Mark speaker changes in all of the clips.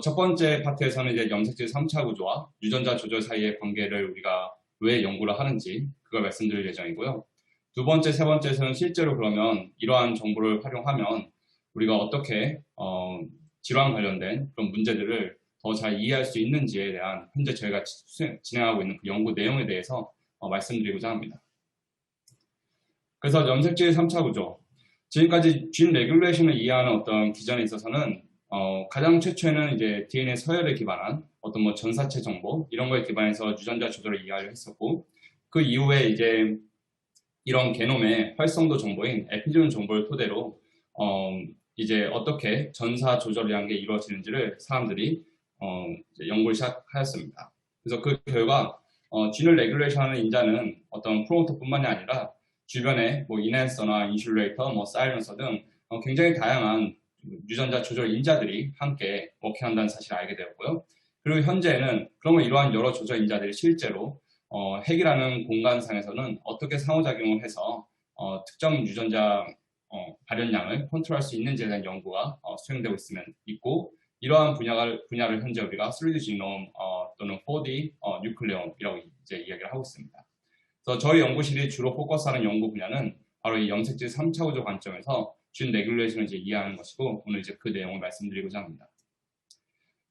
Speaker 1: 첫 번째 파트에서는 이제 염색질 3차 구조와 유전자 조절 사이의 관계를 우리가 왜 연구를 하는지 그걸 말씀드릴 예정이고요. 두 번째, 세 번째에서는 실제로 그러면 이러한 정보를 활용하면 우리가 어떻게 질환 관련된 그런 문제들을 더 잘 이해할 수 있는지에 대한 현재 저희가 진행하고 있는 그 연구 내용에 대해서 말씀드리고자 합니다. 그래서 염색질 3차 구조, 지금까지 진 레귤레이션을 이해하는 어떤 기전에 있어서는 가장 최초에는 이제 DNA 서열에 기반한 어떤 뭐 전사체 정보 이런 거에 기반해서 유전자 조절을 이해하려 했었고, 그 이후에 이제 이런 게놈의 활성도 정보인 에피존 정보를 토대로 이제 어떻게 전사 조절이라는 게 이루어지는지를 사람들이 이제 연구를 시작하였습니다. 그래서 그 결과 진을 레귤레이션하는 인자는 어떤 프로모터뿐만이 아니라 주변에 뭐 인핸서나 인슐레이터, 뭐 사이런서 등 굉장히 다양한 유전자 조절 인자들이 함께 워킹한다는 사실을 알게 되었고요. 그리고 현재는 그러면 이러한 여러 조절 인자들이 실제로 핵이라는 공간상에서는 어떻게 상호작용을 해서 특정 유전자 발현량을 컨트롤할 수 있는지에 대한 연구가 수행되고 있고, 이러한 분야를 현재 우리가 3D 지놈 또는 4D 뉴클레온이라고 이제 이야기를 하고 있습니다. 그래서 저희 연구실이 주로 포커스하는 연구 분야는 바로 이 염색질 3차 구조 관점에서 준 레귤레이션을 이제 이해하는 것이고, 오늘 이제 그 내용을 말씀드리고자 합니다.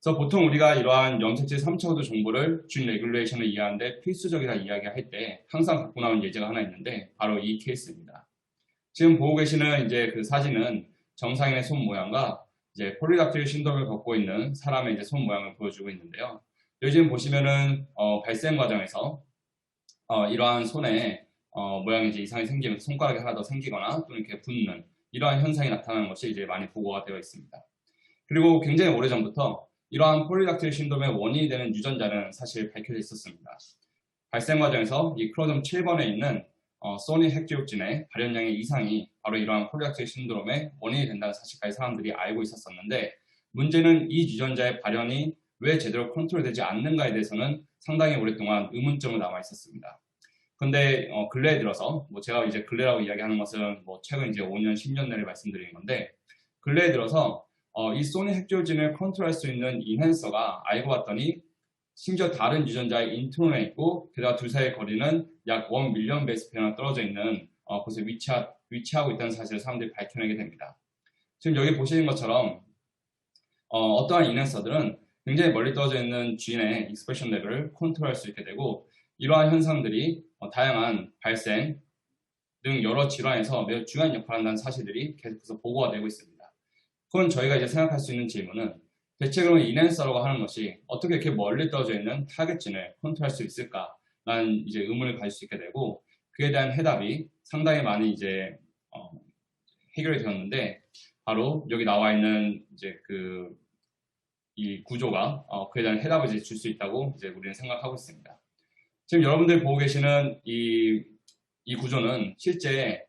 Speaker 1: 그래서 보통 우리가 이러한 염색질 3차 구조 정보를 준 레귤레이션을 이해하는데 필수적이라 이야기할 때 항상 갖고 나온 예제가 하나 있는데 바로 이 케이스입니다. 지금 보고 계시는 이제 그 사진은 정상인의 손 모양과 이제 폴리닥틸 신드롬을 갖고 있는 사람의 이제 손 모양을 보여주고 있는데요. 여기 지금 보시면은 발생 과정에서 이러한 손에 모양이 이제 이상이 생기면 손가락이 하나 더 생기거나 또는 이렇게 붓는 이러한 현상이 나타나는 것이 이제 많이 보고가 되어 있습니다. 그리고 굉장히 오래전부터 이러한 폴리닥틸 신드롬의 원인이 되는 유전자는 사실 밝혀져 있었습니다. 발생 과정에서 이 크로모솜 7번에 있는 소니 핵지옥진의 발현량의 이상이 바로 이러한 폴리닥틸 신드롬의 원인이 된다는 사실까지 사람들이 알고 있었었는데, 문제는 이 유전자의 발현이 왜 제대로 컨트롤되지 않는가에 대해서는 상당히 오랫동안 의문점으로 남아 있었습니다. 근데 근래에 들어서 뭐 제가 이제 근래라고 이야기하는 것은 뭐 최근 이제 5년, 10년 내를 말씀드리는 건데, 근래에 들어서 이 소니 핵지옥진을 컨트롤할 수 있는 인핸서가 알고 봤더니 심지어 다른 유전자의 인트론에 있고, 게다가 둘 사이의 거리는 약 1밀리언 베이스 페어나 떨어져 있는 곳에 위치하고 있다는 사실을 사람들이 밝혀내게 됩니다. 지금 여기 보시는 것처럼 어떠한 인핸서들은 굉장히 멀리 떨어져 있는 쥐인의 익스프레션 레벨을 컨트롤할 수 있게 되고, 이러한 현상들이 다양한 발생 등 여러 질환에서 매우 중요한 역할을 한다는 사실들이 계속해서 보고가 되고 있습니다. 그건 저희가 이제 생각할 수 있는 질문은, 대체 그러면 인핸서라고 하는 것이 어떻게 이렇게 멀리 떨어져 있는 타겟진을 컨트롤할 수 있을까라는 이제 의문을 가질 수 있게 되고, 그에 대한 해답이 상당히 많이 이제 해결이 되었는데, 바로 여기 나와 있는 이제 이 구조가 그에 대한 해답을 이제 줄 수 있다고 이제 우리는 생각하고 있습니다. 지금 여러분들이 보고 계시는 이 구조는 실제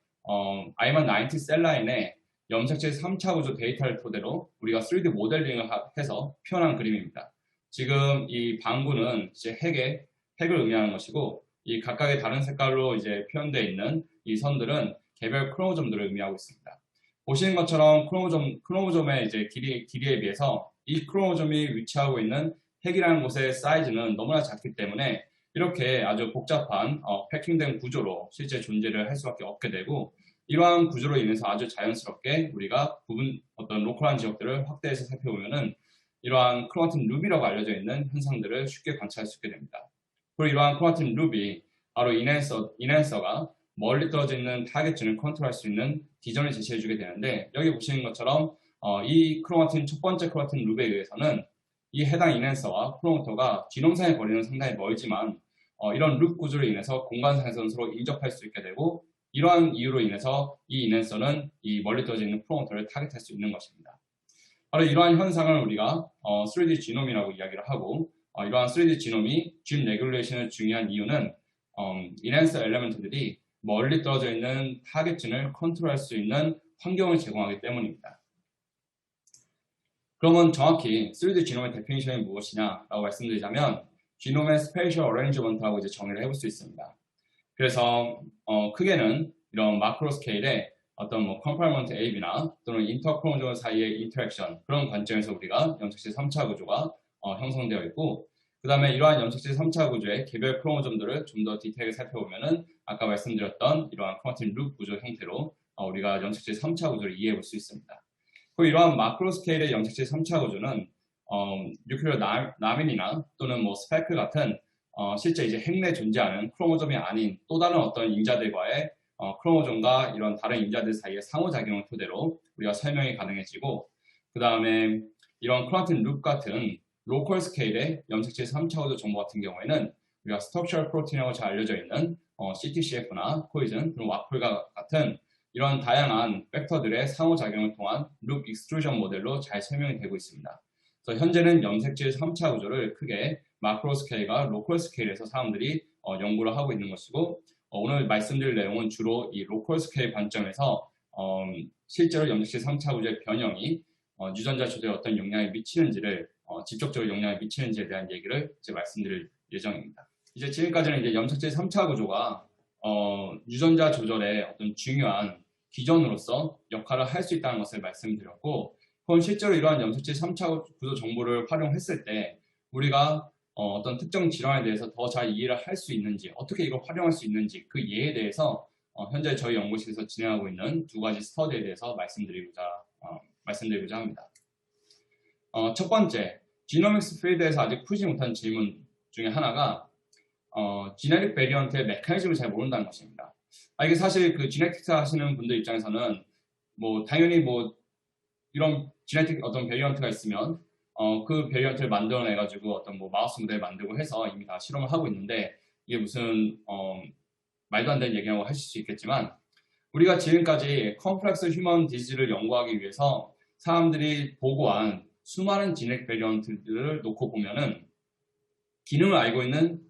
Speaker 1: 아이만 90 셀라인의 염색질 3차 구조 데이터를 토대로 우리가 3D 모델링을 해서 표현한 그림입니다. 지금 이 방구는 이제 핵을 의미하는 것이고, 이 각각의 다른 색깔로 이제 표현되어 있는 이 선들은 개별 크로모점들을 의미하고 있습니다. 보시는 것처럼 크로모점의 이제 길이에 비해서 이 크로모점이 위치하고 있는 핵이라는 곳의 사이즈는 너무나 작기 때문에 이렇게 아주 복잡한 패킹된 구조로 실제 존재를 할 수밖에 없게 되고, 이러한 구조로 인해서 아주 자연스럽게 우리가 어떤 로컬한 지역들을 확대해서 살펴보면은 이러한 크로마틴 룹이라고 알려져 있는 현상들을 쉽게 관찰할 수 있게 됩니다. 그리고 이러한 크로마틴 룹이 바로 인핸서가 멀리 떨어져 있는 타겟진을 컨트롤할 수 있는 디전을 제시해주게 되는데, 여기 보시는 것처럼 이 첫 번째 크로마틴 룹에 의해서는 이 해당 인핸서와 프로모터가 지놈상의 거리는 상당히 멀지만 이런 룹 구조로 인해서 공간상에서는 서로 인접할 수 있게 되고, 이러한 이유로 인해서 이 인핸서는 이 멀리 떨어져 있는 프로모터를 타겟할 수 있는 것입니다. 바로 이러한 현상을 우리가 3D 지놈이라고 이야기를 하고, 이러한 3D 지놈이 진 레귤레이션의 중요한 이유는 인핸서 엘리먼트들이 멀리 떨어져 있는 타겟진을 컨트롤할 수 있는 환경을 제공하기 때문입니다. 그러면 정확히 3D 지놈의 데피니션이 무엇이냐라고 말씀드리자면, 지놈의 스페이셜 어레인지먼트라고 이제 정의를 해볼 수 있습니다. 그래서 크게는 이런 마크로 스케일의 어떤 뭐 컴파일먼트 A나 또는 인터크로모존 사이의 인터랙션 그런 관점에서 우리가 염색체 3차 구조가 형성되어 있고 그 다음에 이러한 염색체 3차 구조의 개별 크로모점들을 좀 더 디테일하게 살펴보면은 아까 말씀드렸던 이러한 크로마틴 룹 구조 형태로 우리가 염색체 3차 구조를 이해해 볼 수 있습니다. 그리고 이러한 마크로 스케일의 염색체 3차 구조는 뉴클리어 라민이나 또는 뭐 스페크 같은 실제 이제 핵 내 존재하는 크로모점이 아닌 또 다른 어떤 인자들과의 크로모점과 이런 다른 인자들 사이의 상호작용을 토대로 우리가 설명이 가능해지고 그 다음에 이런 크로마틴 룹 같은 로컬 스케일의 염색체 3차 구조 정보 같은 경우에는 우리가 스트럭처럴 프로틴이라고 잘 알려져 있는 CTCF나 포이즌, 그리고 와플과 같은 이런 다양한 팩터들의 상호작용을 통한 룹 익스트루전 모델로 잘 설명이 되고 있습니다. 그래서 현재는 염색체 3차 구조를 크게 마크로 스케일과 로컬 스케일에서 사람들이 연구를 하고 있는 것이고 오늘 말씀드릴 내용은 주로 이 로컬 스케일 관점에서 실제로 염색체 3차 구조의 변형이 유전자 조절에 어떤 영향을 미치는지를 직접적으로 영향을 미치는지에 대한 얘기를 이제 말씀드릴 예정입니다. 이제 지금까지는 이제 염색체 3차 구조가 유전자 조절의 어떤 중요한 기전으로서 역할을 할 수 있다는 것을 말씀드렸고 그건 실제로 이러한 염색체 3차 구조 정보를 활용했을 때 우리가 어떤 특정 질환에 대해서 더 잘 이해를 할 수 있는지 어떻게 이걸 활용할 수 있는지 그 예에 대해서 현재 저희 연구실에서 진행하고 있는 두 가지 스터디에 대해서 말씀드리고자 합니다. 첫 번째, 지노믹스 필드에서 아직 풀지 못한 질문 중에 하나가 지네틱 베리언트의 메커니즘을 잘 모른다는 것입니다. 이게 사실 그 지네틱스 하시는 분들 입장에서는 뭐 당연히 뭐 이런 지네틱 어떤 베리언트가 있으면 그 베리언트를 만들어내가지고 어떤 뭐 마우스 모델 만들고 해서 이미 다 실험을 하고 있는데 이게 무슨 말도 안 되는 얘기라고 하실 수 있겠지만 우리가 지금까지 컴플렉스 휴먼 디지즈를 연구하기 위해서 사람들이 보고한 수많은 지네틱 베리언트들을 놓고 보면은 기능을 알고 있는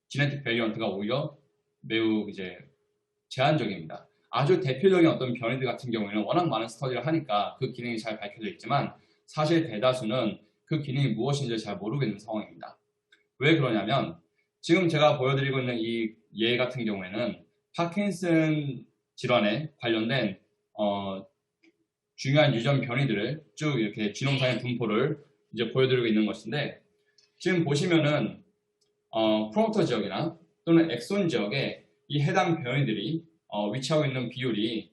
Speaker 1: 지네틱 베리언트가 오히려 매우 이제 제한적입니다. 아주 대표적인 어떤 변이들 같은 경우에는 워낙 많은 스터디를 하니까 그 기능이 잘 밝혀져 있지만 사실 대다수는 그 기능이 무엇인지 잘 모르고 있는 상황입니다. 왜 그러냐면 지금 제가 보여드리고 있는 이 예 같은 경우에는 파킨슨 질환에 관련된 중요한 유전 변이들을 쭉 이렇게 지놈상의 분포를 이제 보여드리고 있는 것인데 지금 보시면은 프로모터 지역이나 또는 엑손 지역에 이 해당 변이들이 위치하고 있는 비율이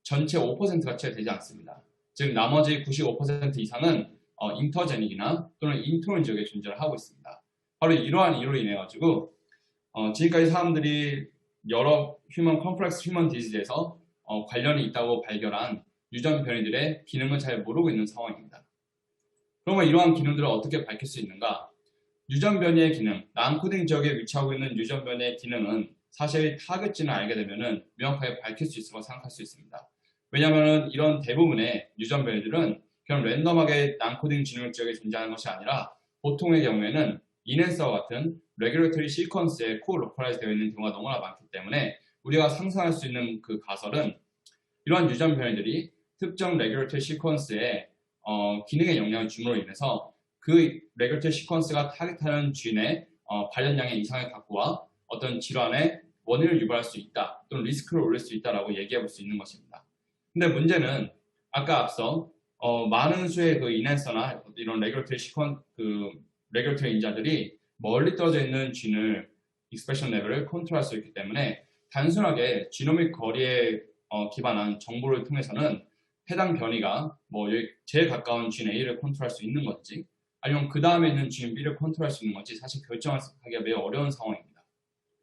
Speaker 1: 전체 5%가 채 되지 않습니다. 즉 나머지 95% 이상은 인터제닉이나 또는 인트론 지역에 존재를 하고 있습니다. 바로 이러한 이유로 인해 가지고 지금까지 사람들이 여러 컴플렉스 휴먼 디지즈에서 관련이 있다고 발견한 유전 변이들의 기능을 잘 모르고 있는 상황입니다. 그러면 이러한 기능들을 어떻게 밝힐 수 있는가? 유전 변이의 기능, 난코딩 지역에 위치하고 있는 유전 변이의 기능은 사실 타겟진을 알게 되면 명확하게 밝힐 수 있을 거라고 생각할 수 있습니다. 왜냐하면 이런 대부분의 유전 변이들은 그냥 랜덤하게 난코딩 지능 지역에 존재하는 것이 아니라 보통의 경우에는 이넨스와 같은 레귤레터리 시퀀스에 코로컬라이즈 되어 있는 경우가 너무나 많기 때문에 우리가 상상할 수 있는 그 가설은 이러한 유전 변이들이 특정 레귤레터리 시퀀스에 기능에 영향을 줌으로 인해서 그 레귤레터리 시퀀스가 타겟하는 쥐의 발현량의 이상을 갖고 와 어떤 질환의 원인을 유발할 수 있다 또는 리스크를 올릴 수 있다라고 얘기해 볼 수 있는 것입니다. 근데 문제는 아까 앞서 많은 수의 그 이넨서나 이런 레귤레터리 인자들이 멀리 떨어져 있는 쥐를 익스프레션 레벨을 컨트롤할 수 있기 때문에 단순하게 지노믹 거리에 기반한 정보를 통해서는 해당 변이가 뭐 제일 가까운 쥐 A를 컨트롤할 수 있는 건지 아니면 그 다음에 있는 쥐 B를 컨트롤할 수 있는 건지 사실 결정하기가 매우 어려운 상황입니다.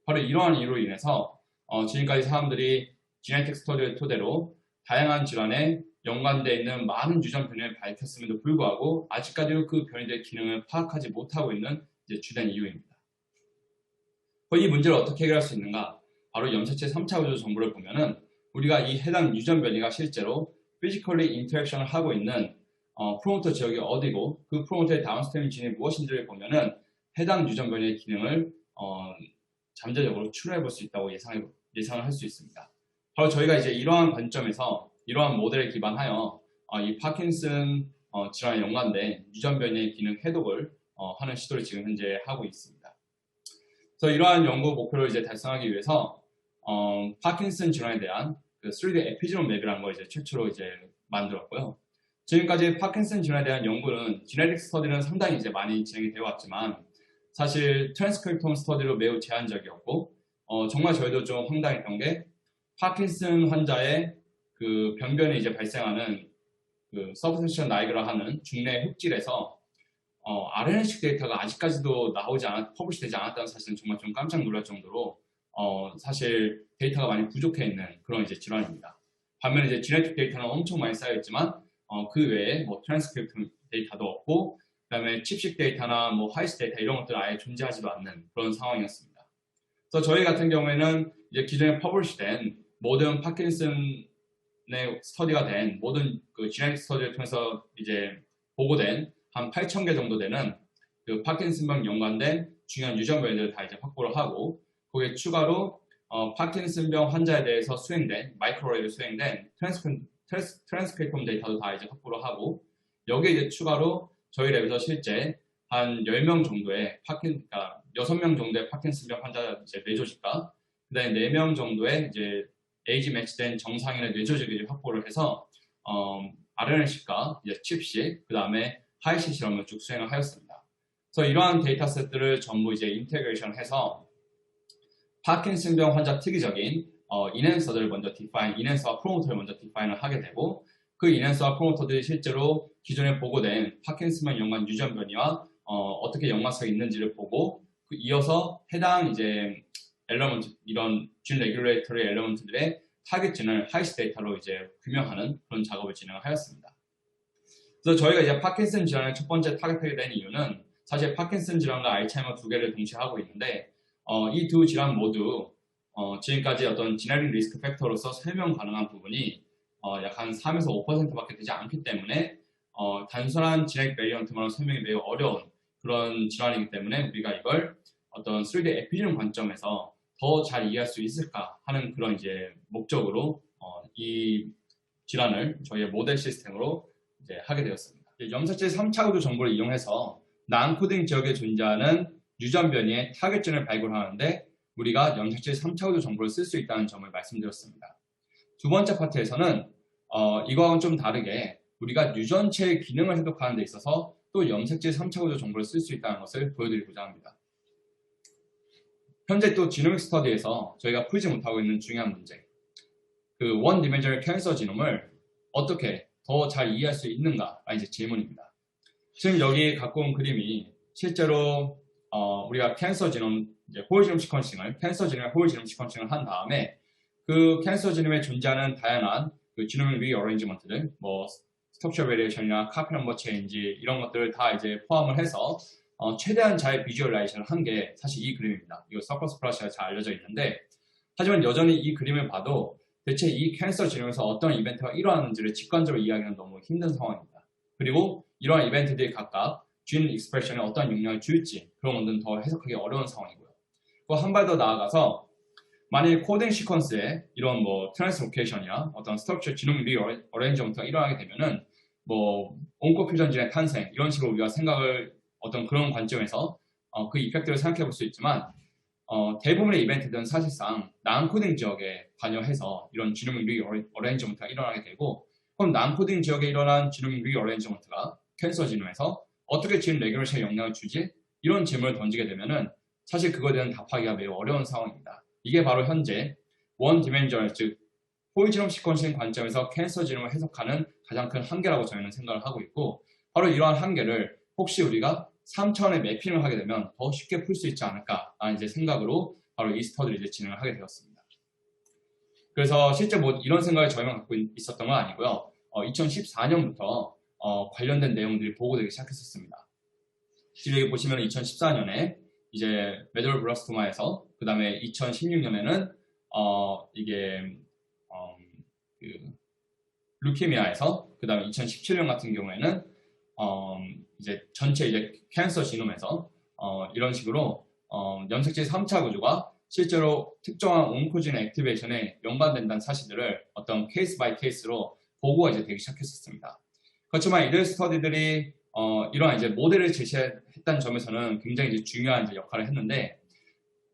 Speaker 1: 바로 이러한 이유로 인해서 지금까지 사람들이 지네틱 스터디를 토대로 다양한 질환에 연관되어 있는 많은 유전 변이를 밝혔음에도 불구하고 아직까지도 그 변이들의 기능을 파악하지 못하고 있는 이제 주된 이유입니다. 이 문제를 어떻게 해결할 수 있는가? 바로 염색체 3차 구조 정보를 보면은 우리가 이 해당 유전 변이가 실제로 피지컬리 인터랙션을 하고 있는 프로모터 지역이 어디고 그 프로모터의 다운스트리밍 진이 무엇인지를 보면은 해당 유전 변이의 기능을 잠재적으로 추론해 볼 수 있다고 예상을 할 수 있습니다. 바로 저희가 이제 이러한 관점에서 이러한 모델에 기반하여 이 파킨슨 질환에 연관된 유전 변이의 기능 해독을 하는 시도를 지금 현재 하고 있습니다. 그래서 이러한 연구 목표를 이제 달성하기 위해서 파킨슨 질환에 대한 그 3D 에피지노 맵이라는 걸 이제 최초로 이제 만들었고요. 지금까지 파킨슨 질환에 대한 연구는 지네틱 스터디는 상당히 이제 많이 진행이 되어 왔지만 사실 트랜스크립톰 스터디로 매우 제한적이었고 정말 저희도 좀 황당했던 게 파킨슨 환자의 그 병변에 이제 발생하는 그 서브센션 나이그라 하는 중뇌 흡질에서 RNA-식 데이터가 아직까지도 퍼블리시되지 않았다는 사실은 정말 좀 깜짝 놀랄 정도로 사실 데이터가 많이 부족해 있는 그런 이제 질환입니다. 반면에 이제 지네틱 데이터는 엄청 많이 쌓여 있지만 그 외에 뭐 트랜스크립트 데이터도 없고 그다음에 칩식 데이터나 뭐 하이스 데이터 이런 것들은 아예 존재하지도 않는 그런 상황이었습니다. 그래서 저희 같은 경우에는 이제 기존에 퍼블리시된 모든 파킨슨의 스터디가 된 모든 그 지네틱 스터디를 통해서 이제 보고된 한 8,000개 정도 되는 그 파킨슨병 연관된 중요한 유전별들을 다 이제 확보를 하고 거기에 추가로 파킨슨병 환자에 대해서 수행된 마이크로레이로 수행된 트랜스크립톰 데이터도 다 이제 확보를 하고 여기에 이제 추가로 저희 랩에서 실제 한 10명 정도의 그러니까 6명 정도의 파킨슨병 환자 이제 뇌조직과 그다음에 4명 정도의 이제 에이지 매치된 정상인의 뇌조직을 확보를 해서 RNA-식과 이제 칩식 그다음에 하이식 실험을 쭉 수행을 하였습니다. 그래서 이러한 데이터셋들을 전부 이제 인테그레이션해서 파킨슨병 환자 특이적인 인핸서들을 먼저 인핸서와 프로모터를 먼저 디파인을 하게 되고 그 인핸서와 프로모터들이 실제로 기존에 보고된 파킨슨병 연관 유전 변이와 어떻게 연관성이 있는지를 보고 이어서 해당 이제 엘러먼트 이런 진 레귤레이터리 엘러먼트들의 타겟 진을 하이스 데이터로 이제 규명하는 그런 작업을 진행하였습니다. 그래서 저희가 이제 파킨슨 질환을 첫 번째 타겟하게 된 이유는 사실 파킨슨 질환과 알츠하이머 두 개를 동시에 하고 있는데 이 두 질환 모두 지금까지 어떤 지네릭 리스크 팩터로서 설명 가능한 부분이 약 한 3에서 5%밖에 되지 않기 때문에 단순한 지네릭 베리언트만으로 설명이 매우 어려운 그런 질환이기 때문에 우리가 이걸 어떤 3D 에피지노 관점에서 더 잘 이해할 수 있을까 하는 그런 이제 목적으로 이 질환을 저희의 모델 시스템으로 이제 하게 되었습니다. 염색체 3차 구조 정보를 이용해서 난코딩 지역에 존재하는 유전 변이의 타겟진을 발굴하는데 우리가 염색체 3차 구조 정보를 쓸 수 있다는 점을 말씀드렸습니다. 두 번째 파트에서는 이거와는 좀 다르게 우리가 유전체의 기능을 해독하는 데 있어서 또 염색체 3차 구조 정보를 쓸 수 있다는 것을 보여드리고자 합니다. 현재 또 지노믹 스터디에서 저희가 풀지 못하고 있는 중요한 문제, 그 원 디멘셔널 캔서 지놈을 어떻게 더 잘 이해할 수 있는가가 이제 질문입니다. 지금 여기 갖고 온 그림이 실제로 우리가 캔서 지놈 이제 홀 지놈 시퀀싱을 캔서 지놈의 홀 지놈 시퀀싱을 한 다음에 그 캔서 지놈에 존재하는 다양한 그 지노믹 리어레인지먼트들, 뭐 스트럭처 베리에이션이나 카피 넘버 체인지 이런 것들을 다 이제 포함을 해서 최대한 잘 비주얼라이제이션을 한 게 사실 이 그림입니다. 이거 서커스 플러시가 잘 알려져 있는데 하지만 여전히 이 그림을 봐도 대체 이 캔서 지nom에서 어떤 이벤트가 일어나는지를 직관적으로 이해하기는 너무 힘든 상황입니다. 그리고 이러한 이벤트들이 각각 진 익스프레션에 어떤 영향을 줄지 그런 것들은 더 해석하기 어려운 상황이고요. 한 발 더 나아가서 만일 코딩 시퀀스에 이런 뭐 트랜스로케이션이나 어떤 스트럭처 지노믹 리어레인지먼트가 일어나게 되면은 뭐 온코퓨전진의 탄생 이런 식으로 우리가 생각을 어떤 그런 관점에서 그 이펙트를 생각해 볼 수 있지만 대부분의 이벤트들은 사실상 난코딩 지역에 관여해서 이런 지노믹 리어레인지먼트가 일어나게 되고 그럼 난코딩 지역에 일어난 지노믹 리어레인지먼트가 캔서 지nom에서 어떻게 진 레귤레이션에 영향을 주지? 이런 질문을 던지게 되면은 사실 그거에 대한 답하기가 매우 어려운 상황입니다. 이게 바로 현재 원 디멘셔널 즉 홀지놈 시퀀싱 관점에서 캔서 지nom을 해석하는 가장 큰 한계라고 저희는 생각을 하고 있고 바로 이러한 한계를 혹시 우리가 3차원의 매핑을 하게 되면 더 쉽게 풀 수 있지 않을까 라는 이제 생각으로 바로 이 스터디를 이제 진행을 하게 되었습니다. 그래서 실제 뭐 이런 생각을 저희만 갖고 있었던 건 아니고요. 2014년부터 관련된 내용들이 보고되기 시작했었습니다. 지금 여기 보시면 2014년에 이제 메돌블라스토마에서 그 다음에 2016년에는 이게 그 루케미아에서 그 다음에 2017년 같은 경우에는 이제 전체 이제 캔서 지놈에서 이런 식으로 염색체 3차 구조가 실제로 특정한 온코진 액티베이션에 연관된다는 사실들을 어떤 케이스 바이 케이스로 보고가 이제 되기 시작했었습니다. 그렇지만 이들 스터디들이 이러한 이제 모델을 제시했다는 점에서는 굉장히 이제 중요한 이제 역할을 했는데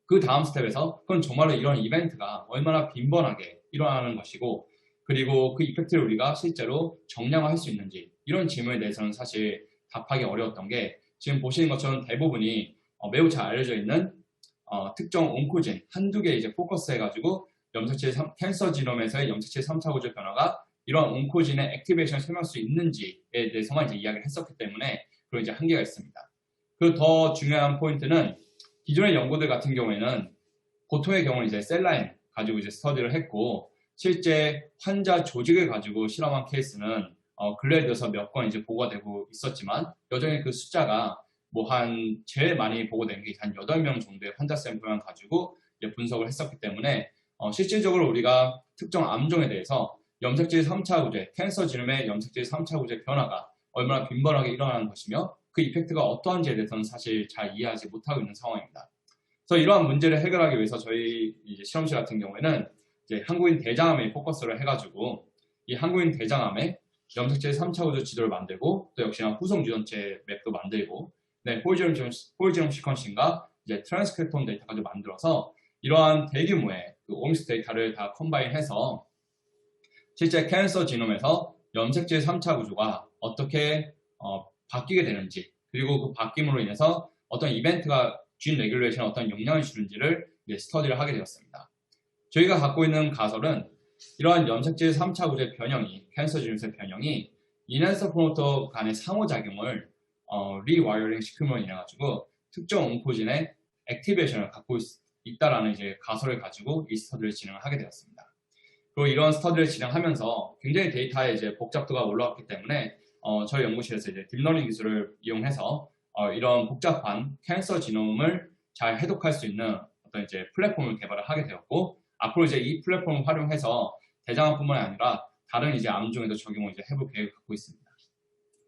Speaker 1: 그 다음 스텝에서 그건 정말로 이런 이벤트가 얼마나 빈번하게 일어나는 것이고, 그리고 그 이펙트를 우리가 실제로 정량화할 수 있는지, 이런 질문에 대해서는 사실 답하기 어려웠던 게, 지금 보시는 것처럼 대부분이 매우 잘 알려져 있는 특정 온코진 한두 개 이제 포커스해가지고 염색체 캔서 지놈에서의 염색체 3차 구조 변화가 이러한 온코진의 액티베이션을 설명할 수 있는지에 대해서만 이제 이야기를 했었기 때문에 그런 이제 한계가 있습니다. 그리고 더 중요한 포인트는 기존의 연구들 같은 경우에는 보통의 경우는 이제 셀라인 가지고 이제 스터디를 했고, 실제 환자 조직을 가지고 실험한 케이스는 근래에 들어서 몇 건 이제 보고가 되고 있었지만, 여전히 그 숫자가 뭐 제일 많이 보고된 게 한 8명 정도의 환자 샘플만 가지고 이제 분석을 했었기 때문에 실질적으로 우리가 특정 암종에 대해서 염색질 3차 구제, 캔서 지름의 염색질 3차 구제 변화가 얼마나 빈번하게 일어나는 것이며 그 이펙트가 어떠한지에 대해서는 사실 잘 이해하지 못하고 있는 상황입니다. 그래서 이러한 문제를 해결하기 위해서 저희 이제 실험실 같은 경우에는 이제 한국인 대장암에 포커스를 해가지고 이 한국인 대장암에 염색질 3차 구조 지도를 만들고, 또 역시나 후속 유전체 맵도 만들고, 네, 홀지nom 시퀀싱과 이제 트랜스크립톤 데이터까지 만들어서 이러한 대규모의 그 오믹스 데이터를 다 컴바인해서 실제 캔서 지놈에서 염색질 3차 구조가 어떻게 바뀌게 되는지, 그리고 그 바뀜으로 인해서 어떤 이벤트가 진 레귤레이션에 어떤 영향을 주는지를 이제 스터디를 하게 되었습니다. 저희가 갖고 있는 가설은 이러한 염색질 3차 구조의 변형이, 캔서 지놈에서의 변형이 인핸서 프로모터 간의 상호작용을 리와이어링 시킴으로 인해 가지고 특정 온코진의 액티베이션을 갖고 있다라는 이제 가설을 가지고 이 스터디를 진행을 하게 되었습니다. 그리고 이런 스터디를 진행하면서 굉장히 데이터의 이제 복잡도가 올라왔기 때문에 저희 연구실에서 이제 딥러닝 기술을 이용해서 이런 복잡한 캔서 지놈을 잘 해독할 수 있는 어떤 이제 플랫폼을 개발을 하게 되었고, 앞으로 이제 이 플랫폼을 활용해서 대장암뿐만 아니라 다른 이제 암종에도 적용을 이제 해볼 계획을 갖고 있습니다.